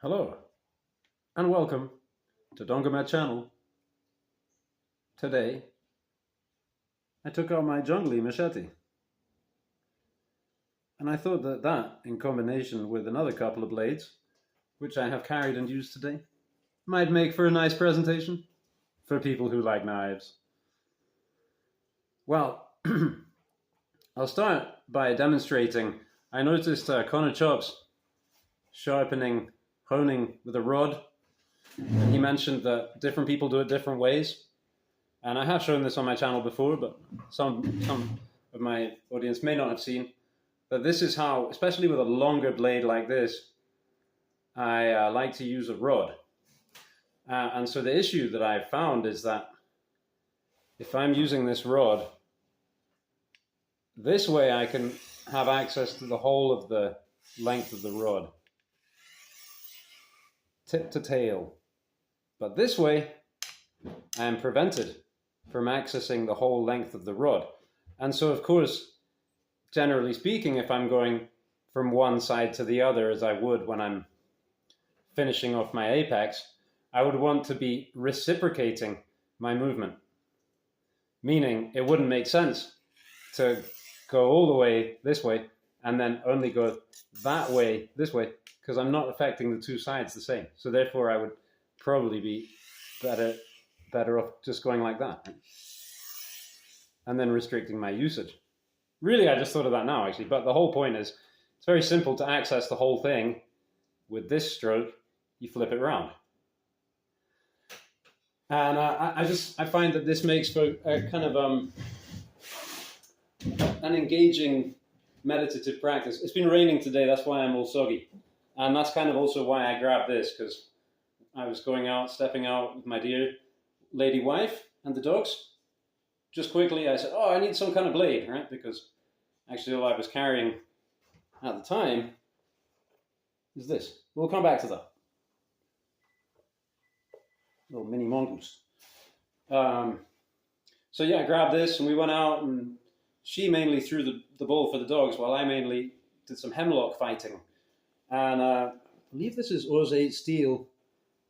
Hello and welcome to Dongamet channel. Today I took out my jungly machete and I thought that in combination with another couple of blades which I have carried and used today might make for a nice presentation for people who like knives. Well, I'll start by demonstrating. I noticed Connor Chops sharpening, honing with a rod, and he mentioned that different people do it different ways. And I have shown this on my channel before, but some of my audience may not have seen that this is how, especially with a longer blade like this, I like to use a rod. And so the issue that I've found is that if I'm using this rod, this way I can have access to the whole of the length of the rod, tip to tail. But this way, I am prevented from accessing the whole length of the rod. And so, of course, generally speaking, if I'm going from one side to the other, as I would when I'm finishing off my apex, I would want to be reciprocating my movement. Meaning, it wouldn't make sense to go all the way this way and then only go that way this way, because I'm not affecting the two sides the same. So therefore, I would probably be better off just going like that and then restricting my usage. Really, I just thought of that now, actually. But the whole point is, it's very simple to access the whole thing. With this stroke, you flip it around. And I find that this makes for a kind of an engaging meditative practice. It's been raining today, that's why I'm all soggy. And that's kind of also why I grabbed this, because I was going out, stepping out with my dear lady wife and the dogs. Just quickly, I said, oh, I need some kind of blade, right? Because actually all I was carrying at the time is this. We'll come back to that. Little mini mongoose. So yeah, I grabbed this and we went out, and she mainly threw the ball for the dogs while I mainly did some hemlock fighting. And I believe this is Oz steel.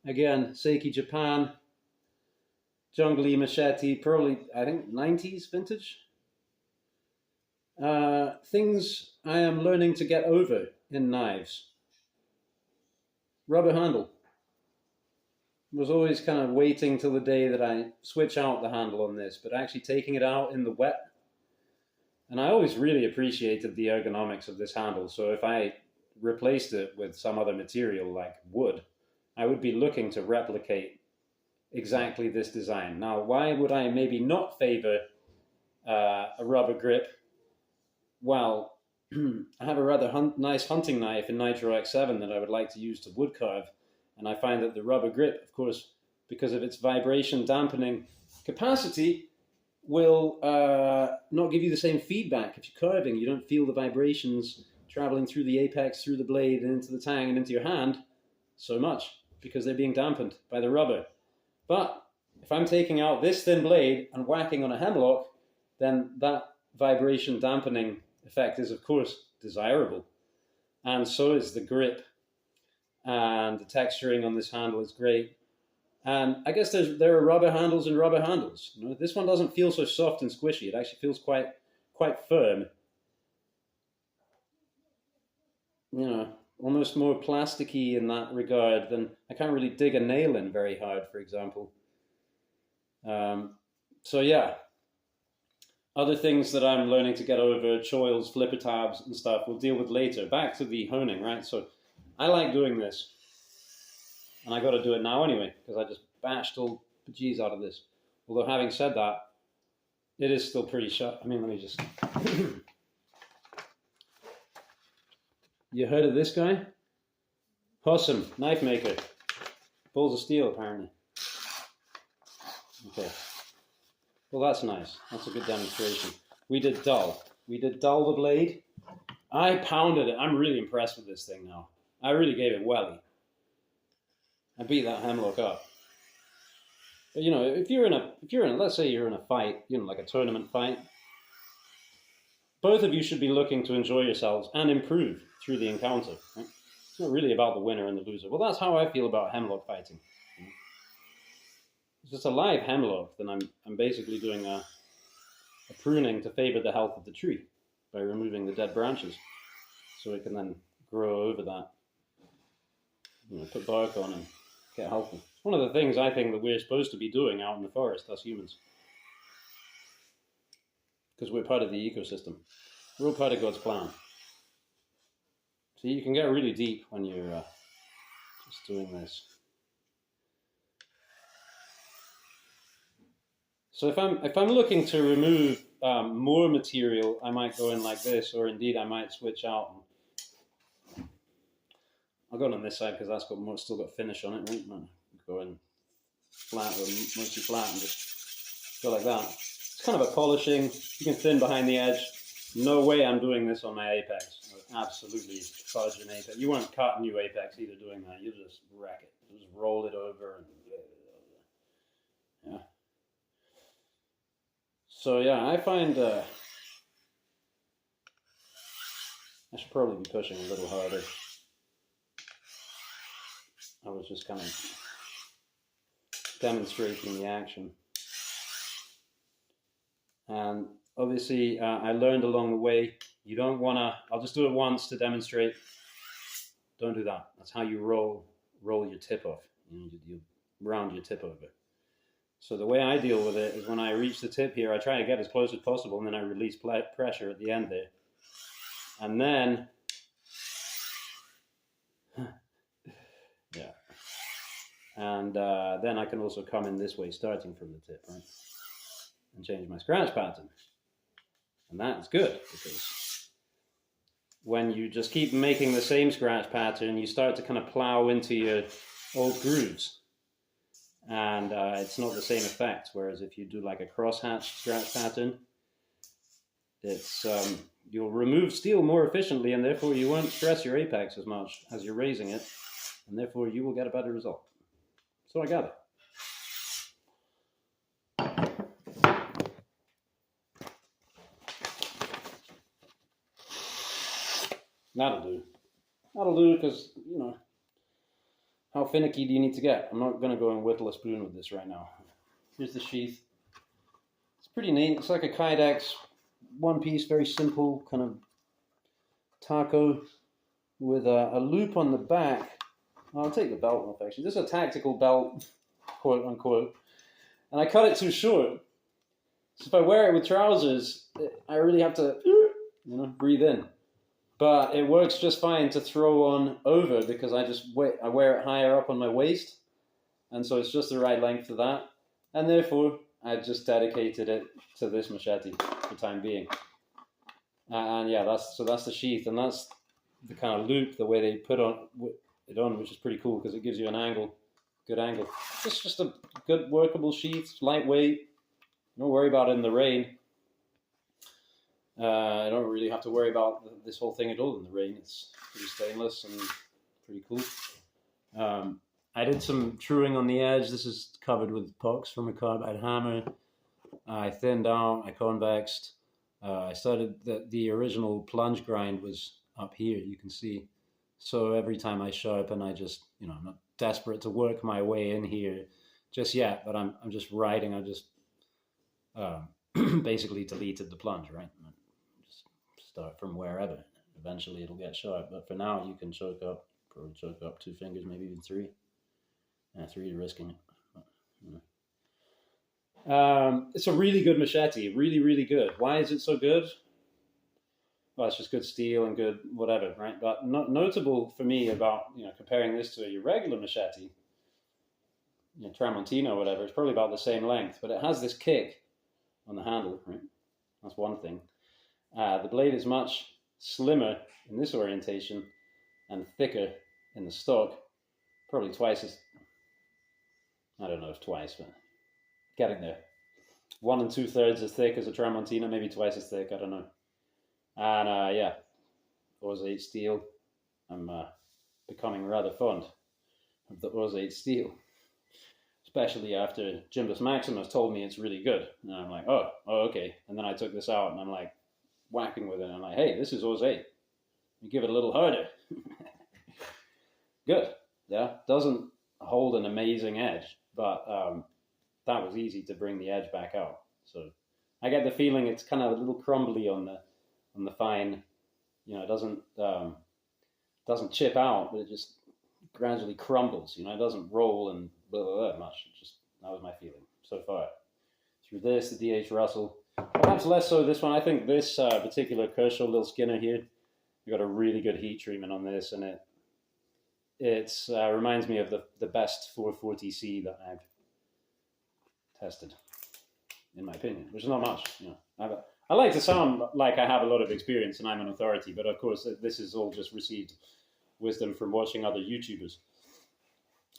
Again, Seiki Japan. Jungly machete, probably, I think, 90s vintage. Things I am learning to get over in knives. Rubber handle. Was always kind of waiting till the day that I switch out the handle on this, but actually taking it out in the wet. And I always really appreciated the ergonomics of this handle. So if I replaced it with some other material like wood, I would be looking to replicate exactly this design. Now, why would I maybe not favor a rubber grip? Well, I have a rather nice hunting knife in Nitro X7 that I would like to use to wood carve. And I find that the rubber grip, of course, because of its vibration dampening capacity, will not give you the same feedback. If you're carving, you don't feel the vibrations traveling through the apex, through the blade, and into the tang and into your hand so much, because they're being dampened by the rubber. But if I'm taking out this thin blade and whacking on a hemlock, then that vibration dampening effect is, of course, desirable. And so is the grip. And the texturing on this handle is great. And I guess there are rubber handles and rubber handles. You know, this one doesn't feel so soft and squishy. It actually feels quite firm. You know, almost more plasticky in that regard than, I can't really dig a nail in very hard, for example. So yeah, other things that I'm learning to get over, choils, flipper tabs and stuff, we'll deal with later. Back to the honing, right? So I like doing this, and I got to do it now anyway, because I just bashed all the G's out of this. Although having said that, it is still pretty sharp. I mean, let me just... You heard of this guy? Possum, knife maker. Balls of steel, apparently. Okay. Well, that's nice. That's a good demonstration. We did dull. We did dull the blade. I pounded it. I'm really impressed with this thing now. I really gave it welly. I beat that hemlock up. But you know, if you're in a, let's say you're in a fight, you know, like a tournament fight, both of you should be looking to enjoy yourselves and improve through the encounter. Right? not really about the winner and the loser. Well, that's how I feel about hemlock fighting. If it's a live hemlock, then I'm basically doing a pruning to favor the health of the tree by removing the dead branches, so it can then grow over that. Put bark on and get healthy. It's one of the things I think that we're supposed to be doing out in the forest as humans, because we're part of the ecosystem. We're all part of God's plan. So you can get really deep when you're just doing this. So if I'm looking to remove more material, I might go in like this, or indeed I might switch out. I'll go on this side because that's still got finish on it, right? Go in flat or mostly flat and just go like that. It's kind of a polishing. You can thin behind the edge. No way I'm doing this on my apex. Absolutely fudge an apex. You won't cut new apex either doing that. You just wreck it. You just roll it over and yeah. So yeah, I find I should probably be pushing a little harder. I was just kind of demonstrating the action. And obviously, I learned along the way, you don't want to, I'll just do it once to demonstrate. Don't do that. That's how you roll your tip off. You round your tip over. So the way I deal with it is when I reach the tip here, I try to get as close as possible, and then I release pressure at the end there. And then, yeah. And then I can also come in this way, starting from the tip, right? And change my scratch pattern. And that's good, because when you just keep making the same scratch pattern, you start to kind of plow into your old grooves. And it's not the same effect. Whereas if you do like a crosshatch scratch pattern, it's you'll remove steel more efficiently, and therefore you won't stress your apex as much as you're raising it, and therefore you will get a better result. So I gather. That'll do. That'll do, because, how finicky do you need to get? I'm not going to go and whittle a spoon with this right now. Here's the sheath. It's pretty neat. It's like a Kydex, one piece, very simple, kind of taco with a loop on the back. I'll take the belt off, actually. This is a tactical belt, quote unquote. And I cut it too short. So if I wear it with trousers, I really have to, breathe in. But it works just fine to throw on over, because I wear it higher up on my waist, and so it's just the right length for that. And therefore, I just dedicated it to this machete for the time being. And yeah, that's the sheath, and that's the kind of loop, the way they put it on, which is pretty cool because it gives you an angle, good angle. It's just a good workable sheath, lightweight. Don't worry about it in the rain. I don't really have to worry about this whole thing at all in the rain. It's pretty stainless and pretty cool. I did some truing on the edge. This is covered with pox from a carbide hammer. I thinned out, I convexed. I started, the original plunge grind was up here, you can see. So every time I sharpen, I just, I'm not desperate to work my way in here just yet, but I'm just riding. I just basically deleted the plunge, right? Start from wherever. Eventually it'll get sharp, but for now you can probably choke up 2 fingers, maybe even 3. Yeah, 3 risking it. It's a really good machete, really, really good. Why is it so good? Well, it's just good steel and good whatever, right? But notable for me about comparing this to your regular machete, Tramontina or whatever, it's probably about the same length, but it has this kick on the handle, right? That's one thing. The blade is much slimmer in this orientation and thicker in the stock. Probably twice as, I don't know if twice, but getting there. 1 2/3 as thick as a Tramontina, maybe twice as thick, I don't know. And yeah, Oz 8 steel. I'm becoming rather fond of the Oz 8 steel, especially after Jimbus Maximus told me it's really good. And I'm like, oh, okay. And then I took this out and I'm like, whacking with it. And I'm like, hey, this is Oz 8. You give it a little harder. good. Yeah, doesn't hold an amazing edge, but that was easy to bring the edge back out. So I get the feeling it's kind of a little crumbly on the fine. You know, it doesn't chip out, but it just gradually crumbles. You know, it doesn't roll and blah blah blah much. It just that was my feeling so far. Through this, the D.H. Russell, perhaps less so this one. I think this particular Kershaw Little Skinner here, we got a really good heat treatment on this, and it reminds me of the best 440C that I've tested, in my opinion, which is not much. You know, I like to sound like I have a lot of experience and I'm an authority, but of course this is all just received wisdom from watching other YouTubers.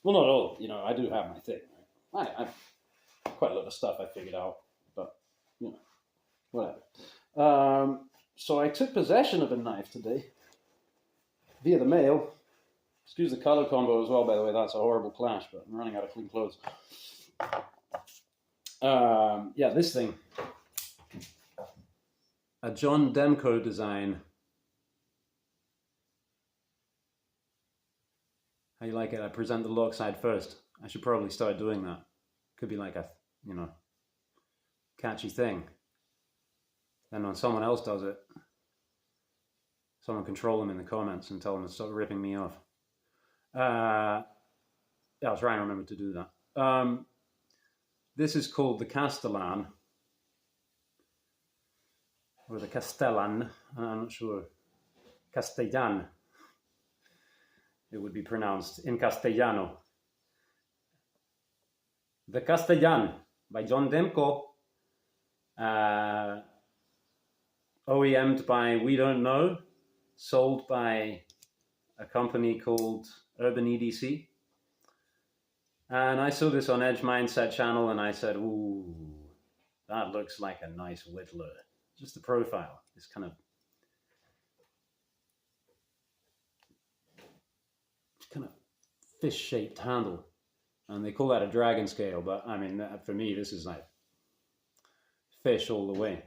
Well, not all. You know, I do have my thing. Right? I've quite a lot of stuff I figured out, but you know, whatever. So I took possession of a knife today via the mail. Excuse the color combo as well, by the way. That's a horrible clash, but I'm running out of clean clothes. Yeah, this thing. A John Demko design. How you like it? I present the lock side first. I should probably start doing that. Could be like a, you know, catchy thing. Then when someone else does it, someone can troll them in the comments and tell them to stop ripping me off. Yeah, I'll try and remember to do that. This is called the Castellan, or the Castellan, I'm not sure. Castellan, it would be pronounced in Castellano. The Castellan by John Demko, OEM'd by We Don't Know, sold by a company called Urban EDC. And I saw this on Edge Mindset channel and I said, ooh, that looks like a nice whittler. Just the profile, this kind of fish-shaped handle. And they call that a dragon scale, but I mean, for me, this is like fish all the way.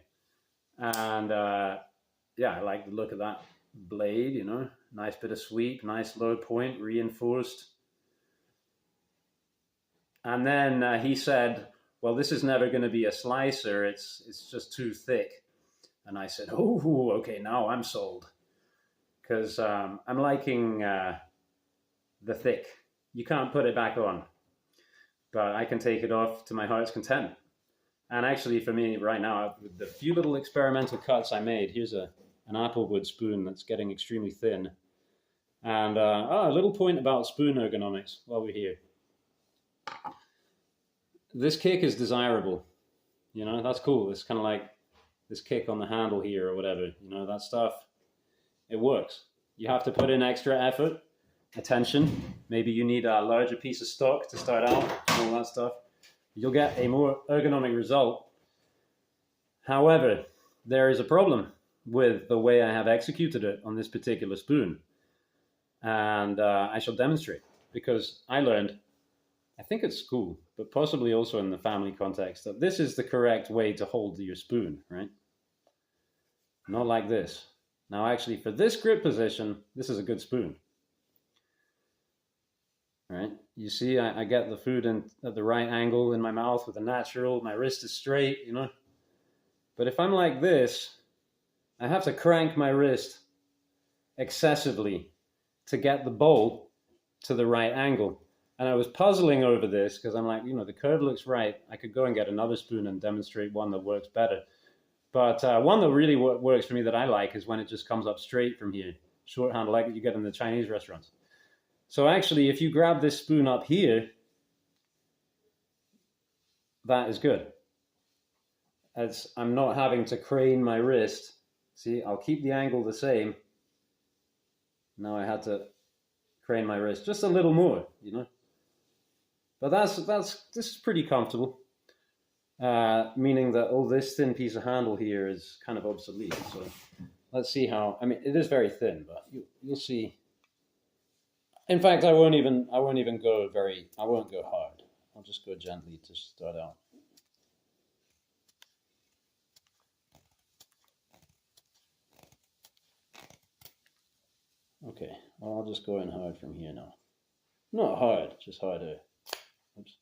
And yeah, I like the look of that blade, you know, nice bit of sweep, nice low point, reinforced. And then he said, well, this is never going to be a slicer. It's just too thick. And I said, oh, okay, now I'm sold. Because I'm liking the thick. You can't put it back on. But I can take it off to my heart's content. And actually, for me right now, the few little experimental cuts I made, here's an applewood spoon that's getting extremely thin. And a little point about spoon ergonomics while we're here. This kick is desirable. You know, that's cool. It's kind of like this kick on the handle here or whatever. You know, that stuff, it works. You have to put in extra effort, attention. Maybe you need a larger piece of stock to start out, all that stuff. You'll get a more ergonomic result. However, there is a problem with the way I have executed it on this particular spoon. And I shall demonstrate, because I learned, I think at school, but possibly also in the family context, that this is the correct way to hold your spoon, right? Not like this. Now, actually, for this grip position, this is a good spoon. Right? You see, I get the food in at the right angle in my mouth with a natural, my wrist is straight, you know? But if I'm like this, I have to crank my wrist excessively to get the bowl to the right angle. And I was puzzling over this because I'm like, you know, the curve looks right. I could go and get another spoon and demonstrate one that works better. But one that really works for me that I like is when it just comes up straight from here. Short handle, like you get in the Chinese restaurants. So actually, if you grab this spoon up here, that is good. As I'm not having to crane my wrist. See, I'll keep the angle the same. Now I had to crane my wrist just a little more, you know. But this is pretty comfortable. Meaning that all this thin piece of handle here is kind of obsolete. So let's see how. I mean, it is very thin, but you'll see. In fact, I won't even go I won't go hard. I'll just go gently to start out. Okay, well, I'll just go in hard from here now. Not hard, just harder. Oops.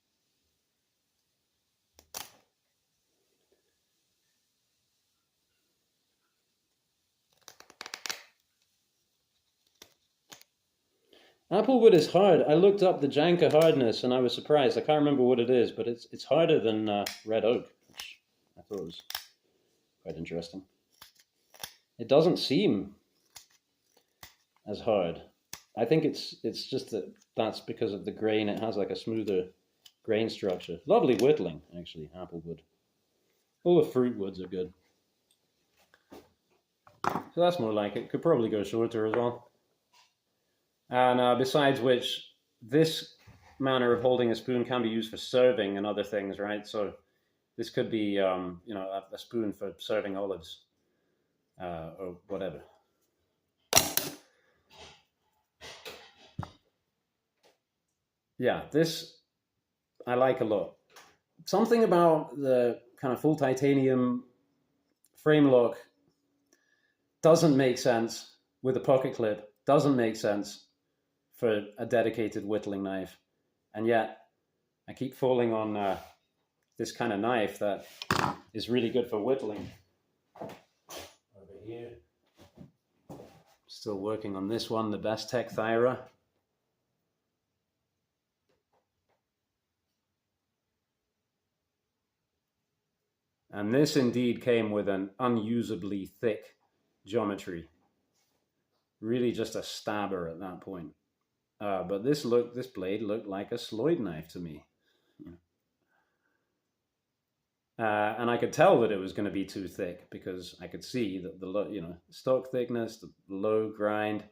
Applewood is hard. I looked up the Janka hardness and I was surprised. I can't remember what it is, but it's harder than red oak, which I thought was quite interesting. It doesn't seem as hard. I think it's just that's because of the grain. It has like a smoother grain structure. Lovely whittling, actually, Applewood. All the fruit woods are good. So that's more like it. Could probably go shorter as well. And besides which, this manner of holding a spoon can be used for serving and other things, right? So this could be, a spoon for serving olives or whatever. Yeah, this I like a lot. Something about the kind of full titanium frame lock doesn't make sense with a pocket clip, doesn't make sense for a dedicated whittling knife. And yet I keep falling on this kind of knife that is really good for whittling. Over here, still working on this one, the Best Tech Thyra. And this indeed came with an unusably thick geometry. Really just a stabber at that point. But this blade looked like a Sloyd knife to me. And I could tell that it was going to be too thick because I could see that the stock thickness, the low grind,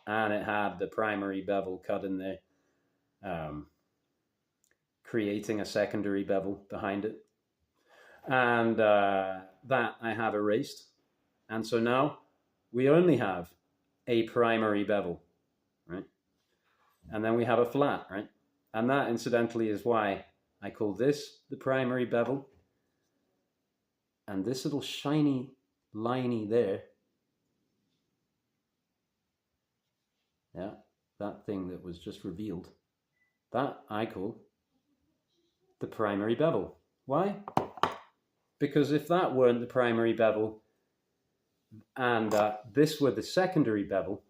and it had the primary bevel cut in there, creating a secondary bevel behind it. And that I have erased. And so now we only have a primary bevel, right? And then we have a flat, right? And that, incidentally, is why I call this the primary bevel. And this little shiny liney there, yeah, that thing that was just revealed, that I call the primary bevel. Why? Because if that weren't the primary bevel and this were the secondary bevel,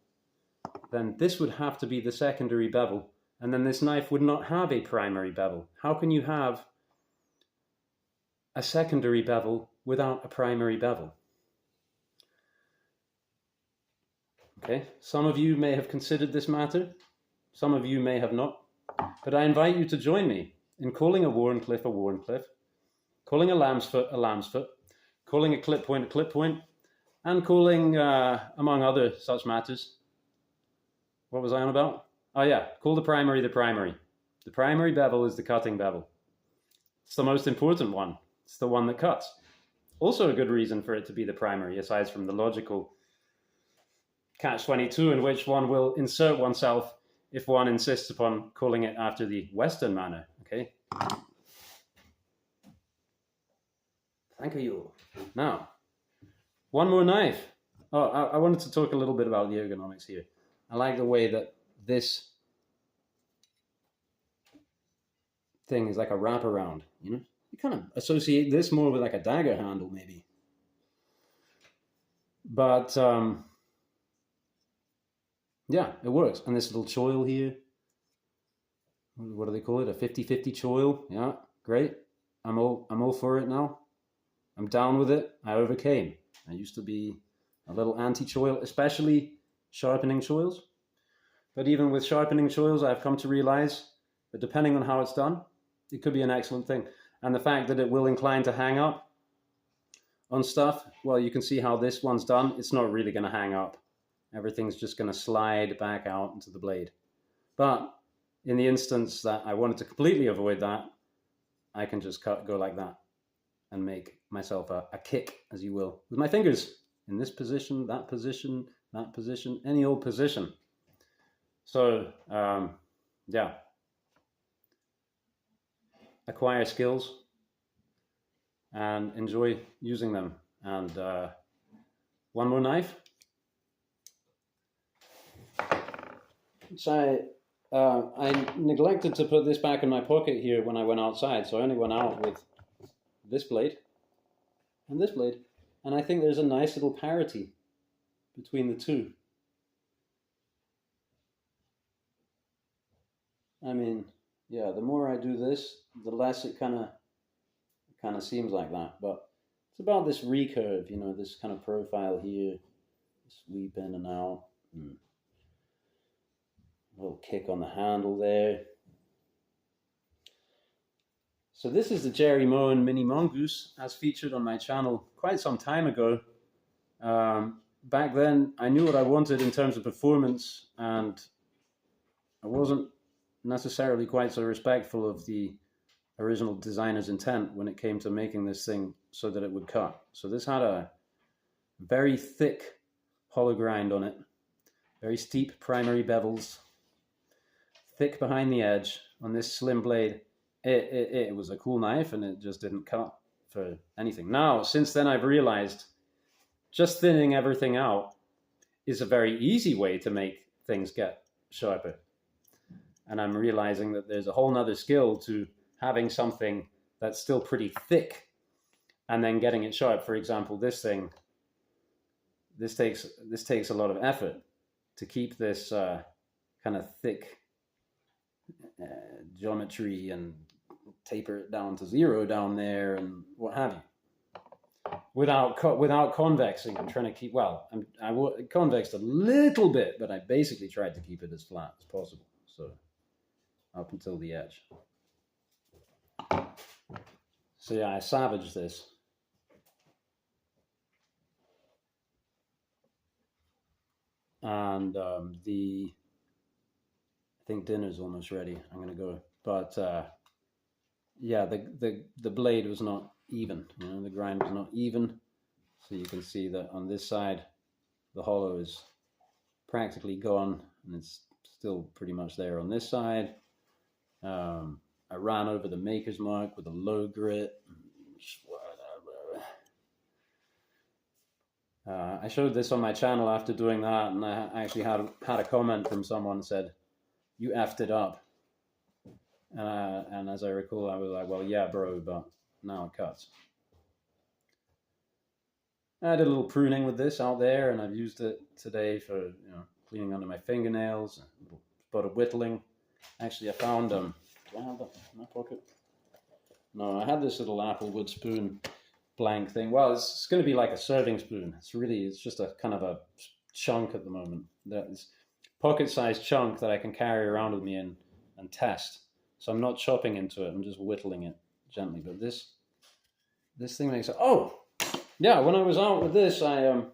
then this would have to be the secondary bevel, and then this knife would not have a primary bevel. How can you have a secondary bevel without a primary bevel? Okay, some of you may have considered this matter, some of you may have not, but I invite you to join me in calling a Wharncliffe a Wharncliffe, calling a lamb's foot, calling a clip point, and calling, among other such matters, what was I on about? Oh yeah, call the primary the primary. The primary bevel is the cutting bevel. It's the most important one. It's the one that cuts. Also a good reason for it to be the primary, aside from the logical catch-22 in which one will insert oneself if one insists upon calling it after the Western manner, okay? Thank you. Now, one more knife. Oh, I wanted to talk a little bit about the ergonomics here. I like the way that this thing is like a wraparound, you know? You kind of associate this more with like a dagger handle, maybe. But, yeah, it works. And this little choil here, what do they call it? A 50-50 choil. Yeah, great. I'm all for it now. I'm down with it. I overcame. I used to be a little anti-choil, especially sharpening choils. But even with sharpening choils, I've come to realize that depending on how it's done, it could be an excellent thing. And the fact that it will incline to hang up on stuff, well, you can see how this one's done. It's not really going to hang up. Everything's just going to slide back out into the blade. But in the instance that I wanted to completely avoid that, I can just go like that and make myself a kick, as you will, with my fingers in this position, that position, any old position. So, yeah, acquire skills and enjoy using them. And one more knife, which I I neglected to put this back in my pocket here when I went outside, so I only went out with this blade and this blade. And I think there's a nice little parity between the two. I mean, yeah, the more I do this, the less it kind of seems like that. But it's about this recurve, you know, this kind of profile here, sweep in and out, and a little kick on the handle there. So this is the Jerry Moen Mini Mongoose, as featured on my channel quite some time ago. Back then, I knew what I wanted in terms of performance, and I wasn't necessarily quite so respectful of the original designer's intent when it came to making this thing so that it would cut. So this had a very thick hollow grind on it, very steep primary bevels, thick behind the edge on this slim blade. It was a cool knife, and it just didn't cut for anything. Now, since then, I've realized just thinning everything out is a very easy way to make things get sharper. And I'm realizing that there's a whole nother skill to having something that's still pretty thick and then getting it sharp. For example, this thing, this takes a lot of effort to keep this kind of thick geometry and taper it down to 0 down there and what have you. Without convexing, I'm trying to keep, well, I convexed a little bit, but I basically tried to keep it as flat as possible. So up until the edge. So yeah, I savaged this. And I think dinner's almost ready. I'm gonna go. But yeah, the blade was not even. You know, the grind was not even. So you can see that on this side, the hollow is practically gone, and it's still pretty much there on this side. I ran over the maker's mark with a low grit. I showed this on my channel after doing that, and I actually had a comment from someone that said, "You effed it up." And as I recall, I was like, "Well, yeah, bro, but now it cuts." I did a little pruning with this out there, and I've used it today for cleaning under my fingernails, a little spot of whittling. Actually, I found do I have that in my pocket? No, I had this little applewood spoon blank thing. Well, it's going to be like a serving spoon. It's just a kind of a chunk at the moment. That's pocket-sized chunk that I can carry around with me and test. So I'm not chopping into it. I'm just whittling it gently. But this thing makes it. Oh, yeah. When I was out with this, I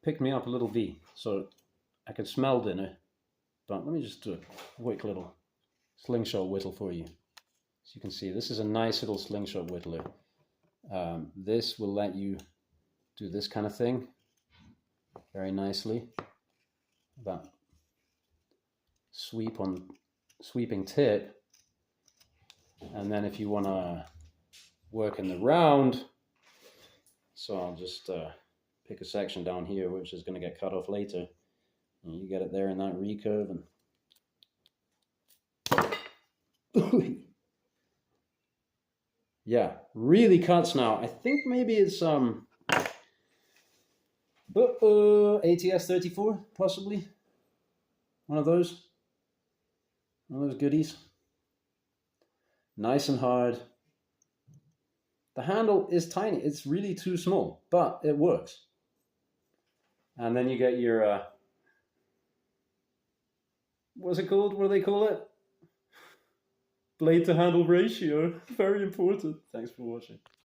picked me up a little V, so I could smell dinner. But let me just do a quick little slingshot whittle for you. So you can see this is a nice little slingshot whittler. This will let you do this kind of thing very nicely. That sweeping tip. And then if you want to work in the round, so I'll just pick a section down here which is going to get cut off later. And you get it there in that recurve, and yeah, really cuts now. I think maybe it's ATS 34, possibly one of those goodies. Nice and hard. The handle is tiny. It's really too small, but it works. And then you get your what's it called? What do they call it? Blade to handle ratio. Very important. Thanks for watching.